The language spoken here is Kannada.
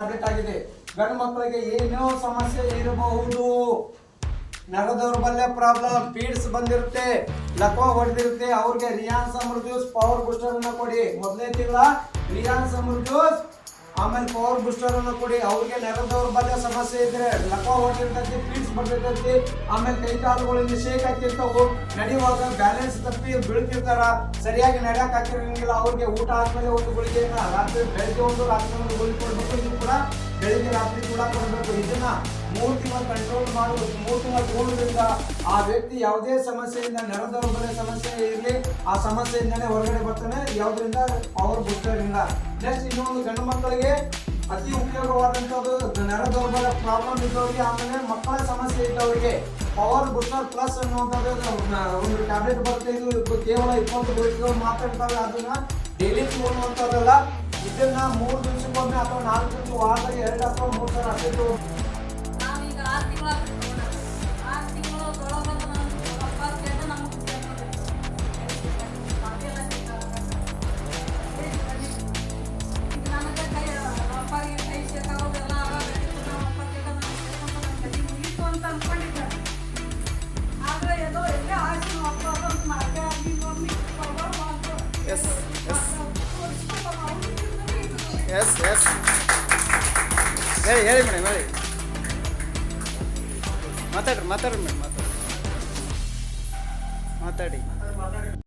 ಆಗಿದೆ. ಗಂಡು ಮಕ್ಕಳಿಗೆ ಏನೋ ಸಮಸ್ಯೆ ಇರಬಹುದು, ನರ ದೌರ್ಬಲ್ಯ ಪ್ರಾಬ್ಲಮ್, ಪೀಡ್ಸ್ ಬಂದಿರುತ್ತೆ, ಲಕ್ವ ಹೊಡೆದಿರುತ್ತೆ, ಅವ್ರಿಗೆ Ryan summer juice power booster ಅನ್ನ ಕೊಡಿ. ಮೊದಲನೇ ತಿಂಗಳ ರಿಯಾನ್ ಸಮರ್ ಜ್ಯೂಸ್ ಆಮೇಲೆ ಪವರ್ ಬೂಸ್ಟರ್ ಅನ್ನು ಕೊಡಿ. ಅವ್ರಿಗೆ ನರ ದೌರ್ಬಲ್ಯ ಸಮಸ್ಯೆ ಇದ್ರೆ, ಲಕ್ವ ಹೊಡೆದಿರ್ತೈತಿ, ಪೀಡ್ಸ್ ಬಂದಿರ್ತೈತಿ, ಆಮೇಲೆ ಕೈ ಕಾಲುಗಳಿಂದ ಶೇಕ್ ಹಾಕಿರ್ತಾವು, ನಡೆಯುವಾಗ ಬ್ಯಾಲೆನ್ಸ್ ತಪ್ಪಿ ಬೀಳ್ತಿರ್ತಾರ, ಸರಿಯಾಗಿ ನಡೆಯಕ್ ಹಾಕಿರಂಗಿಲ್ಲ. ಅವ್ರಿಗೆ ಊಟ ಆದ್ಮೇಲೆ ಒಂದು ಗುಳಿಗೆಯನ್ನ ರಾತ್ರಿ ಬೆಳಗ್ಗೆ ಒಂದು ರಾತ್ರಿ ಒಂದು ಗುಳಿಗೆ ಕೊಡ್ಬೇಕು. ಇದು ಕೂಡ ಬೆಳಿಗ್ಗೆ ರಾತ್ರಿ ಕೂಡ ಕೊಡಬೇಕು. ಇದನ್ನ 3 ತಿಂಗಳು ಕಂಟ್ರೋಲ್ ಮಾಡುವುದು, 3 ತಿಂಗಳು ತಗೊಳ್ಳೋದ್ರಿಂದ ಆ ವ್ಯಕ್ತಿ ಯಾವುದೇ ಸಮಸ್ಯೆಯಿಂದ, ನರ ದೌರ್ಬಲ್ಯ ಸಮಸ್ಯೆ ಇರಲಿ, ಆ ಸಮಸ್ಯೆಯಿಂದನೇ ಹೊರಗಡೆ ಬರ್ತಾನೆ. ಯಾವುದರಿಂದ? ಪವರ್ ಬೂಸ್ಟರ್ ಇಂದ. ನೆಕ್ಸ್ಟ್ ಇನ್ನೊಂದು ಗಂಡು ಮಕ್ಕಳಿಗೆ ಅತಿ ಉಪಯೋಗವಾದಂಥದ್ದು, ನರ ದೌರ್ಬಲ್ಯ ಪ್ರಾಬ್ಲಮ್ ಇದ್ದವರಿಗೆ, ಆಮೇಲೆ ಮಕ್ಕಳ ಸಮಸ್ಯೆ ಇದ್ದವರಿಗೆ ಪವರ್ ಬೂಸ್ಟರ್ ಪ್ಲಸ್ ಅನ್ನುವಂಥದ್ದು ಒಂದು ಟ್ಯಾಬ್ಲೆಟ್ ಬರುತ್ತೆ. ಇದು ಕೇವಲ 20 ಗುಳಿಗೆಗಳು ಮಾತ್ರ ಇರ್ತವೆ. ಅದನ್ನ ಡೈಲಿ ತಗೊಳ್ಳುವಂಥದ್ದಲ್ಲ. ಇದನ್ನ 3 ದಿವಸಕ್ಕೊಮ್ಮೆ ಅಥವಾ 4 ದಿವಸ, ವಾರದಲ್ಲಿ 2 ಅಥವಾ 3 ಸಲ ಅಷ್ಟೇ ತಗೊಳ್ಳಿ. ಎಸ್ ಹೇಳಿ ಮೇಡಮ್, ಹೇಳಿ, ಮಾತಾಡ್ರಿ ಮೇಡಮ್, ಮಾತಾಡಿ.